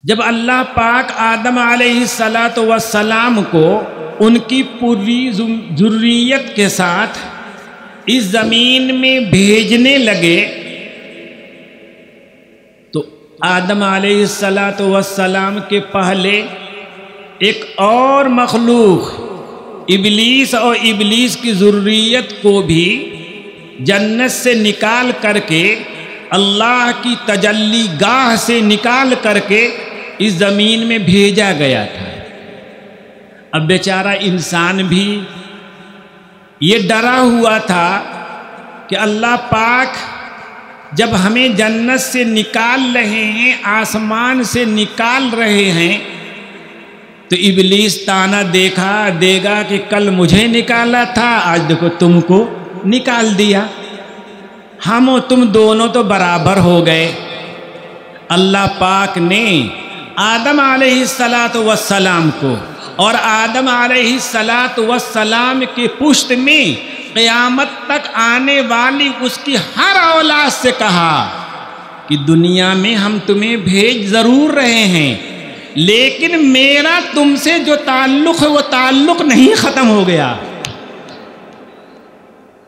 جب اللہ پاک آدم علیہ السلام کو ان کی پوری ذریت کے ساتھ اس زمین میں بھیجنے لگے تو آدم علیہ السلام کے پہلے ایک اور مخلوق ابلیس اور ابلیس کی ذریت کو بھی جنت سے نکال کر کے اللہ کی تجلی گاہ سے نکال کر کے اس زمین میں بھیجا گیا تھا۔ اب بیچارہ انسان بھی یہ ڈرا ہوا تھا کہ اللہ پاک جب ہمیں جنت سے نکال رہے ہیں، آسمان سے نکال رہے ہیں، تو ابلیس تانا دے گا کہ کل مجھے نکالا تھا، آج دیکھو تم کو نکال دیا، ہم و تم دونوں تو برابر ہو گئے۔ اللہ پاک نے آدم علیہ السلام کو اور آدم علیہ السلام کے پشت میں قیامت تک آنے والی اس کی ہر اولاد سے کہا کہ دنیا میں ہم تمہیں بھیج ضرور رہے ہیں، لیکن میرا تم سے جو تعلق ہے وہ تعلق نہیں ختم ہو گیا۔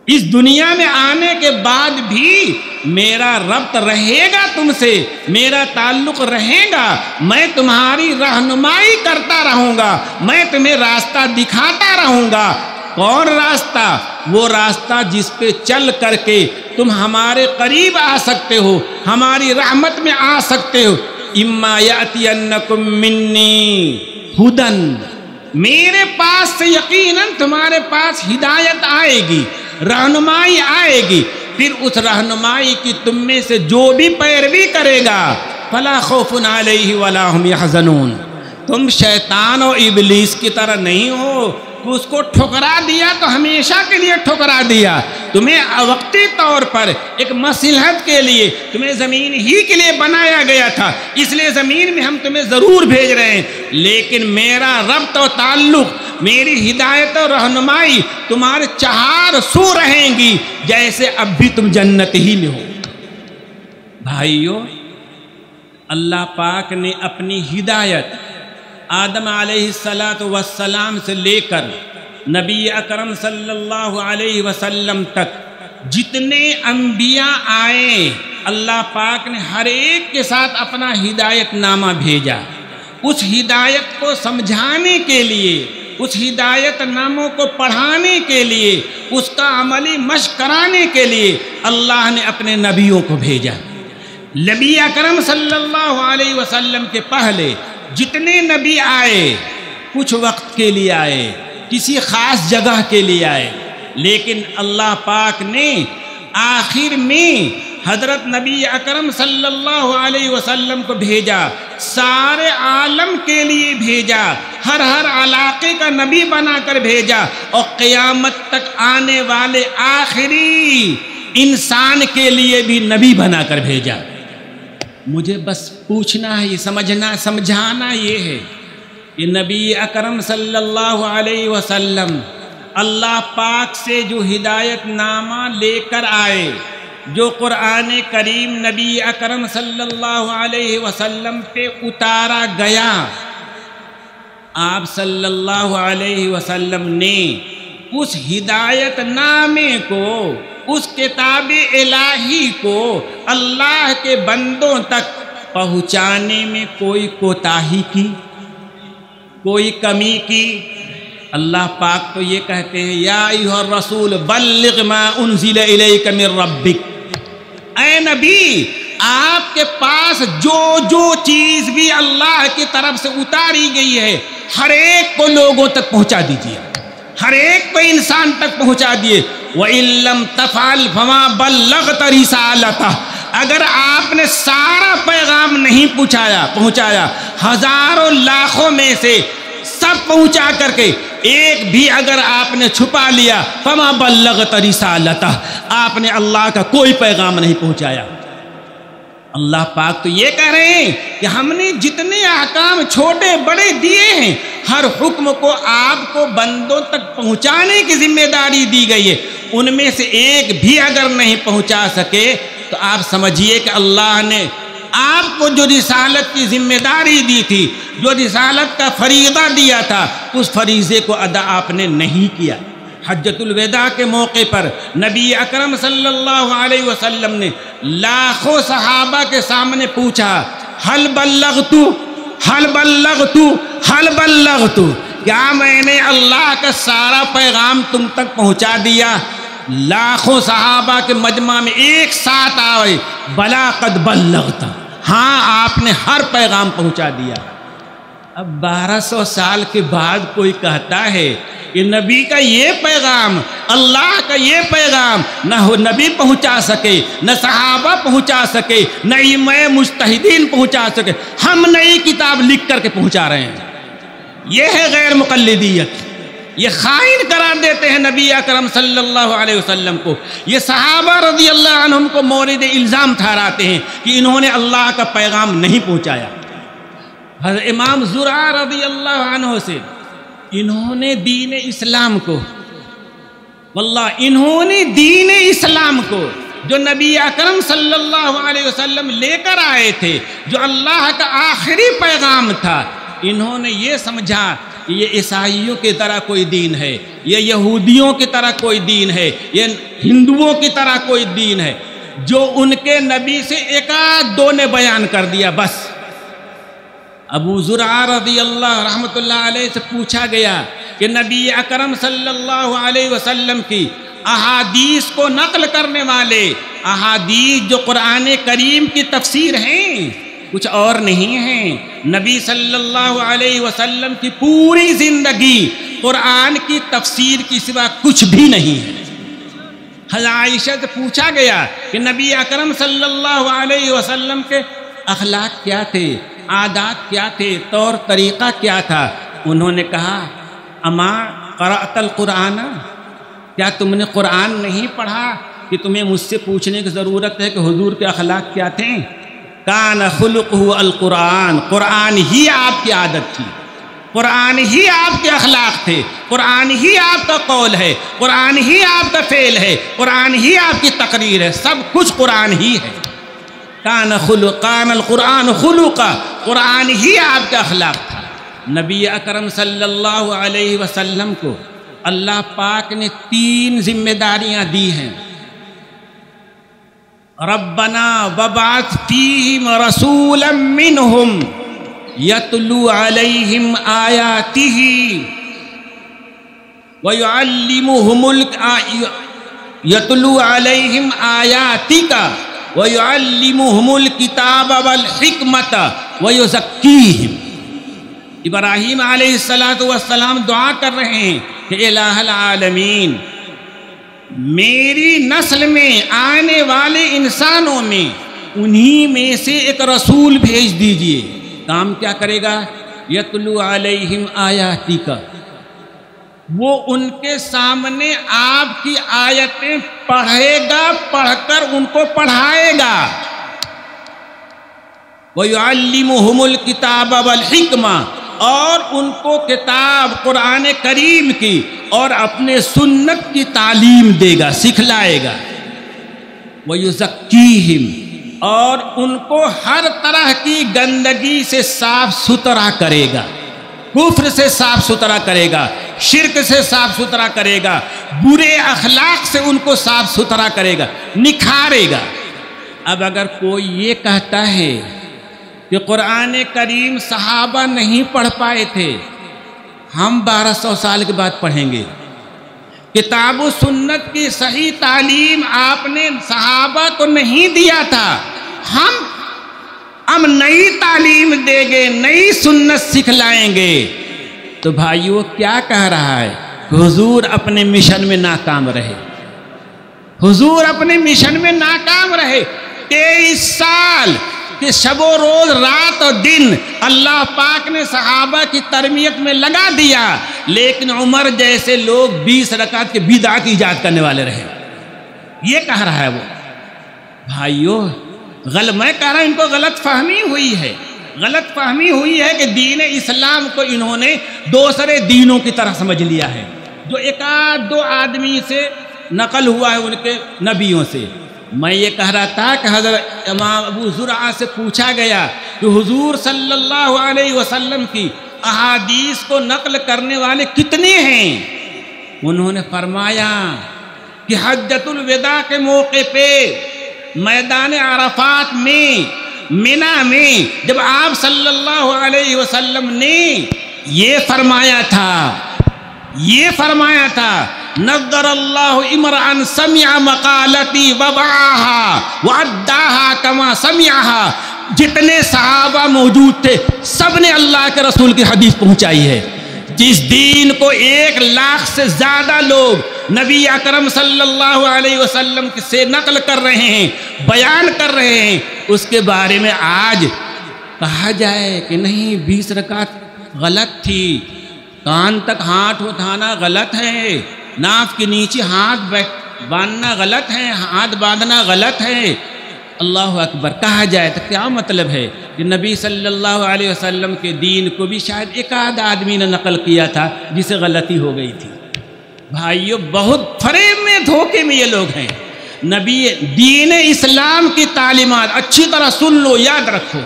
اس دنیا میں آنے کے بعد بھی میرا ربط رہے گا تم سے، میرا تعلق رہے گا، میں تمہاری رہنمائی کرتا رہوں گا، میں تمہیں راستہ دکھاتا رہوں گا۔ کون راستہ؟ وہ راستہ جس پہ چل کر کے تم ہمارے قریب آ سکتے ہو، ہماری رحمت میں آ سکتے ہو۔ اما یاتینکم منی ہدن، میرے پاس سے یقیناً تمہارے پاس ہدایت آئے گی، رہنمائی آئے گی، پھر اس رہنمائی کی تم میں سے جو بھی پیروی کرے گا فلا خوف علیہ ولا ہم یحزنون۔ تم شیطان اور ابلیس کی طرح نہیں ہو کہ اس کو ٹھکرا دیا تو ہمیشہ کے لیے ٹھکرا دیا، تمہیں وقتی طور پر ایک مصلحت کے لیے تمہیں زمین ہی کے لیے بنایا گیا تھا، اس لیے زمین میں ہم تمہیں ضرور بھیج رہے ہیں، لیکن میرا ربط و تعلق، میری ہدایت و رہنمائی تمہارے چہار سو رہیں گی جیسے اب بھی تم جنت ہی میں ہو۔ بھائیو، اللہ پاک نے اپنی ہدایت آدم علیہ السلام سے لے کر نبی اکرم صلی اللہ علیہ وسلم تک جتنے انبیاء آئے، اللہ پاک نے ہر ایک کے ساتھ اپنا ہدایت نامہ بھیجا۔ اس ہدایت کو سمجھانے کے لیے، اس ہدایت ناموں کو پڑھانے کے لیے، اس کا عملی مشق کرانے کے لیے اللہ نے اپنے نبیوں کو بھیجا۔ نبی اکرم صلی اللہ علیہ وسلم کے پہلے جتنے نبی آئے کچھ وقت کے لیے آئے، کسی خاص جگہ کے لیے آئے، لیکن اللہ پاک نے آخر میں حضرت نبی اکرم صلی اللہ علیہ وسلم کو بھیجا، سارے عالم کے لیے بھیجا، ہر علاقے کا نبی بنا کر بھیجا، اور قیامت تک آنے والے آخری انسان کے لیے بھی نبی بنا کر بھیجا۔ مجھے بس پوچھنا ہے، یہ سمجھانا یہ ہے کہ نبی اکرم صلی اللہ علیہ وسلم اللہ پاک سے جو ہدایت نامہ لے کر آئے، جو قرآن کریم نبی اکرم صلی اللہ علیہ وسلم پہ اتارا گیا، آپ صلی اللہ علیہ وسلم نے اس ہدایت نامے کو، اس کتاب الہی کو اللہ کے بندوں تک پہنچانے میں کوئی کوتاہی کی، کوئی کمی کی؟ اللہ پاک تو یہ کہتے ہیں یا ایھا الرسول بلغ ما انزل الیک من ربک، اے نبی آپ کے پاس جو چیز بھی اللہ کی طرف سے اتاری گئی ہے ہر ایک کو لوگوں تک پہنچا دیجیے، ہر ایک کو انسان تک پہنچا دیے۔ وَإِن لَّمْ تَفْعَلْ فَمَا بَلَّغْتَ رِسَالَتَهُ، اگر آپ نے سارا پیغام نہیں پہنچایا، ہزاروں لاکھوں میں سے سب پہنچا کر کے ایک بھی اگر آپ نے چھپا لیا، فَمَا بَلَّغْتَ رِسَالَتَهُ، آپ نے اللہ کا کوئی پیغام نہیں پہنچایا۔ اللہ پاک تو یہ کہہ رہے ہیں کہ ہم نے جتنے احکام چھوٹے بڑے دیے ہیں، ہر حکم کو آپ کو بندوں تک پہنچانے کی ذمہ داری دی گئی ہے، ان میں سے ایک بھی اگر نہیں پہنچا سکے تو آپ سمجھیے کہ اللہ نے آپ کو جو رسالت کی ذمہ داری دی تھی، جو رسالت کا فریضہ دیا تھا، اس فریضے کو ادا آپ نے نہیں کیا۔ حجۃ الوداع کے موقع پر نبی اکرم صلی اللہ علیہ وسلم نے لاکھوں صحابہ کے سامنے پوچھا، حل بلغت حل بلغت حل بلغت، کیا میں نے اللہ کا سارا پیغام تم تک پہنچا دیا؟ لاکھوں صحابہ کے مجمع میں ایک ساتھ آئے، بلا قد بلغت، ہاں آپ نے ہر پیغام پہنچا دیا۔ اب 1200 سال کے بعد کوئی کہتا ہے کہ نبی کا یہ پیغام، اللہ کا یہ پیغام نہ نبی پہنچا سکے، نہ صحابہ پہنچا سکے، نہ ائمہ مجتہدین پہنچا سکے، ہم نئی کتاب لکھ کر کے پہنچا رہے ہیں۔ یہ ہے غیر مقلدیت، یہ خائن قرار دیتے ہیں نبی اکرم صلی اللہ علیہ وسلم کو، یہ صحابہ رضی اللہ عنہم کو مورد الزام ٹھہراتے ہیں کہ انہوں نے اللہ کا پیغام نہیں پہنچایا۔ حضرت امام زرعہ رضی اللہ عنہ سے انہوں نے دین اسلام کو، واللہ انہوں نے دین اسلام کو جو نبی اکرم صلی اللہ علیہ وسلم لے کر آئے تھے، جو اللہ کا آخری پیغام تھا، انہوں نے یہ سمجھا کہ یہ عیسائیوں کی طرح کوئی دین ہے، یہ یہودیوں کی طرح کوئی دین ہے، یہ ہندوؤں کی طرح کوئی دین ہے، جو ان کے نبی سے ایک آدھ دو نے بیان کر دیا بس۔ ابو زرعہ رضی اللہ رحمۃ اللہ علیہ سے پوچھا گیا کہ نبی اکرم صلی اللہ علیہ وسلم کی احادیث کو نقل کرنے والے احادیث جو قرآن کریم کی تفسیر ہیں، کچھ اور نہیں ہیں، نبی صلی اللہ علیہ وسلم کی پوری زندگی قرآن کی تفسیر کی سوا کچھ بھی نہیں ہے۔ حضرت عائشہ سے پوچھا گیا کہ نبی اکرم صلی اللہ علیہ وسلم کے اخلاق کیا تھے، عادات کیا تھے، طور طریقہ کیا تھا؟ انہوں نے کہا، اما قرأت القرآن، کیا تم نے قرآن نہیں پڑھا کہ تمہیں مجھ سے پوچھنے کی ضرورت ہے کہ حضور کے اخلاق کیا تھے؟ کان خلقہ القرآن، قرآن ہی آپ کی عادت تھی، قرآن ہی آپ کے اخلاق تھے، قرآن ہی آپ کا قول ہے، قرآن ہی آپ کا فعل ہے، قرآن ہی آپ کی تقریر ہے، سب کچھ قرآن ہی ہے۔ کان القرآن خلقہ، قرآن ہی آپ کا اخلاق تھا۔ نبی اکرم صلی اللہ علیہ وسلم کو اللہ پاک نے 3 ذمہ داریاں دی ہیں۔ ربنا وبعث فیہم رسولا منہم یتلو علیہم آیاتہ یتلو علیہم آیاتک وَيُعَلِّمُهُمُ الْكِتَابَ وَالْحِكْمَةَ وَيُزَكِّيهِمْ۔ ابراہیم علیہ السلام دعا کر رہے ہیں کہ الہ العالمین، میری نسل میں آنے والے انسانوں میں انہی میں سے ایک رسول بھیج دیجئے۔ کام کیا کرے گا؟ یتلو علیہم آیاتک، وہ ان کے سامنے آپ کی آیتیں پڑھے گا، پڑھ کر ان کو پڑھائے گا۔ وَيُعَلِّمُهُمُ الْكِتَابَ وَالْحِكْمَةَ، اور ان کو کتاب قرآن کریم کی اور اپنے سنت کی تعلیم دے گا، سکھلائے گا۔ وَيُزَكِّيهِمْ، اور ان کو ہر طرح کی گندگی سے صاف ستھرا کرے گا، کفر سے صاف ستھرا کرے گا، شرک سے صاف ستھرا کرے گا، برے اخلاق سے ان کو صاف ستھرا کرے گا، نکھارے گا۔ اب اگر کوئی یہ کہتا ہے کہ قرآن کریم صحابہ نہیں پڑھ پائے تھے، ہم 1200 سال کے بعد پڑھیں گے۔ کتاب و سنت کی صحیح تعلیم آپ نے صحابہ کو نہیں دیا تھا، ہم نئی تعلیم دیں گے، نئی سنت سکھلائیں گے۔ تو بھائیو کیا کہہ رہا ہے؟ حضور اپنے مشن میں ناکام رہے، حضور اپنے مشن میں ناکام رہے۔ 23 سال کہ شب و روز، رات اور دن اللہ پاک نے صحابہ کی تربیت میں لگا دیا، لیکن عمر جیسے لوگ 20 رکعت کے بدعت ایجاد کرنے والے رہے۔ یہ کہہ رہا ہے وہ۔ بھائیو میں کہہ رہا ہوں ان کو غلط فہمی ہوئی ہے، غلط فہمی ہوئی ہے کہ دین اسلام کو انہوں نے دوسرے دینوں کی طرح سمجھ لیا ہے، جو ایک آدھ دو آدمی سے نقل ہوا ہے ان کے نبیوں سے۔ میں یہ کہہ رہا تھا کہ حضرت امام ابو زرعہ سے پوچھا گیا کہ حضور صلی اللہ علیہ وسلم کی احادیث کو نقل کرنے والے کتنے ہیں؟ انہوں نے فرمایا کہ حجۃ الوداع کے موقع پہ میدان عرفات میں منا میں جب آپ صلی اللہ علیہ وسلم نے یہ فرمایا تھا نظر اللہ امرأ سمع مقالتی ووعاها واداها کما سمعها، جتنے صحابہ موجود تھے سب نے اللہ کے رسول کی حدیث پہنچائی ہے۔ جس دین کو 1,00,000 سے زیادہ لوگ نبی اکرم صلی اللہ علیہ وسلم سے نقل کر رہے ہیں، بیان کر رہے ہیں، اس کے بارے میں آج کہا جائے کہ نہیں 20 رکعت غلط تھی، کان تک ہاتھ اٹھانا غلط ہے، ناف کے نیچے ہاتھ باندھنا غلط ہے، ہاتھ باندھنا غلط ہے، اللہ اکبر کہا جائے تو کیا مطلب ہے کہ نبی صلی اللہ علیہ وسلم کے دین کو بھی شاید ایک آدھ آدمی نے نقل کیا تھا جسے غلطی ہو گئی تھی۔ بھائیو بہت فریب میں دھوکے میں یہ لوگ ہیں۔ نبی دین اسلام کی تعلیمات اچھی طرح سن لو، یاد رکھو،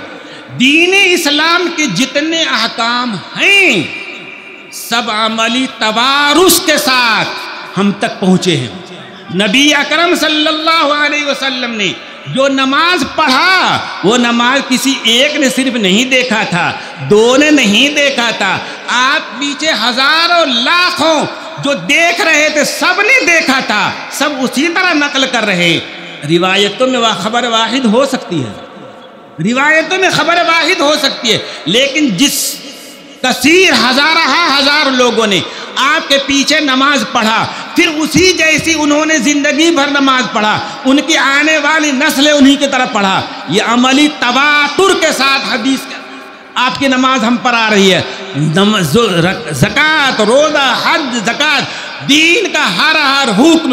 دین اسلام کے جتنے احکام ہیں سب عملی توارث کے ساتھ ہم تک پہنچے ہیں۔ نبی اکرم صلی اللہ علیہ وسلم نے جو نماز پڑھا وہ نماز کسی ایک نے صرف نہیں دیکھا تھا، 2 نے نہیں دیکھا تھا، آپ پیچھے ہزاروں لاکھوں جو دیکھ رہے تھے سب نے دیکھا تھا، سب اسی طرح نقل کر رہے۔ روایتوں میں خبر واحد ہو سکتی ہے، روایتوں میں خبر واحد ہو سکتی ہے، لیکن جس کثیر ہزار لوگوں نے آپ کے پیچھے نماز پڑھا، پھر اسی جیسی انہوں نے زندگی بھر نماز پڑھا، ان کی آنے والی نسلیں انہی کی طرف پڑھا، یہ عملی تواتر کے ساتھ حدیث آپ کی نماز ہم پر آ رہی ہے۔ زکوٰۃ، روزہ، حج، زکوٰۃ، دین کا ہر حکم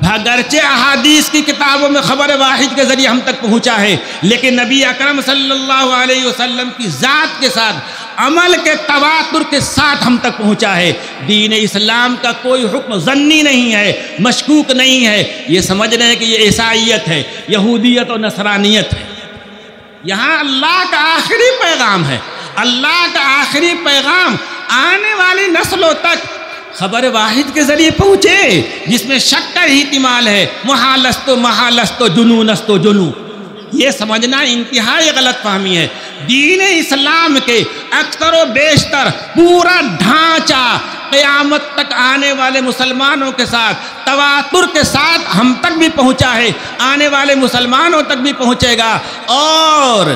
بھگرچہ احادیث کی کتابوں میں خبر واحد کے ذریعے ہم تک پہنچا ہے، لیکن نبی اکرم صلی اللہ علیہ وسلم کی ذات کے ساتھ عمل کے تواتر کے ساتھ ہم تک پہنچا ہے۔ دین اسلام کا کوئی حکم ظنی نہیں ہے، مشکوک نہیں ہے، یہ سمجھ رہے ہیں کہ یہ عیسائیت ہے، یہودیت اور نصرانیت ہے۔ یہاں اللہ کا آخری پیغام ہے، اللہ کا آخری پیغام آنے والی نسلوں تک خبر واحد کے ذریعے پہنچے، جس میں شک کا احتمال ہے، محالستو جنونستو جنون، یہ سمجھنا انتہائی غلط فہمی ہے۔ دین اسلام کے اکثر و بیشتر پورا ڈھانچہ قیامت تک آنے والے مسلمانوں کے ساتھ تواتر کے ساتھ ہم تک بھی پہنچا ہے، آنے والے مسلمانوں تک بھی پہنچے گا، اور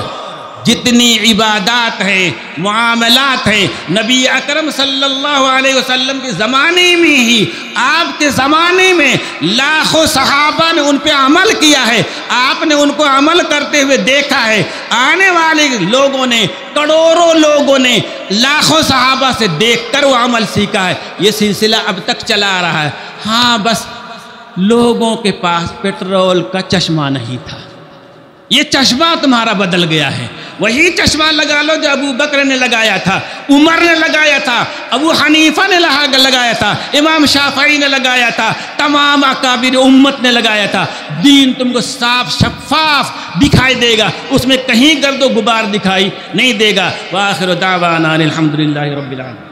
جتنی عبادات ہیں، معاملات ہیں، نبی اکرم صلی اللہ علیہ وسلم کے زمانے میں ہی، آپ کے زمانے میں لاکھوں صحابہ نے ان پہ عمل کیا ہے، آپ نے ان کو عمل کرتے ہوئے دیکھا ہے، آنے والے لوگوں نے، کروڑوں لوگوں نے لاکھوں صحابہ سے دیکھ کر وہ عمل سیکھا ہے۔ یہ سلسلہ اب تک چلا آ رہا ہے۔ ہاں بس لوگوں کے پاس پیٹرول کا چشمہ نہیں تھا، یہ چشمہ تمہارا بدل گیا ہے۔ وہی چشمہ لگا لو جو ابو بکر نے لگایا تھا، عمر نے لگایا تھا، ابو حنیفہ نے لگایا تھا، امام شافعی نے لگایا تھا، تمام اکابر امت نے لگایا تھا۔ دین تم کو صاف شفاف دکھائی دے گا، اس میں کہیں گرد و غبار دکھائی نہیں دے گا۔ وآخر دعوانا الحمدللہ رب العالمین۔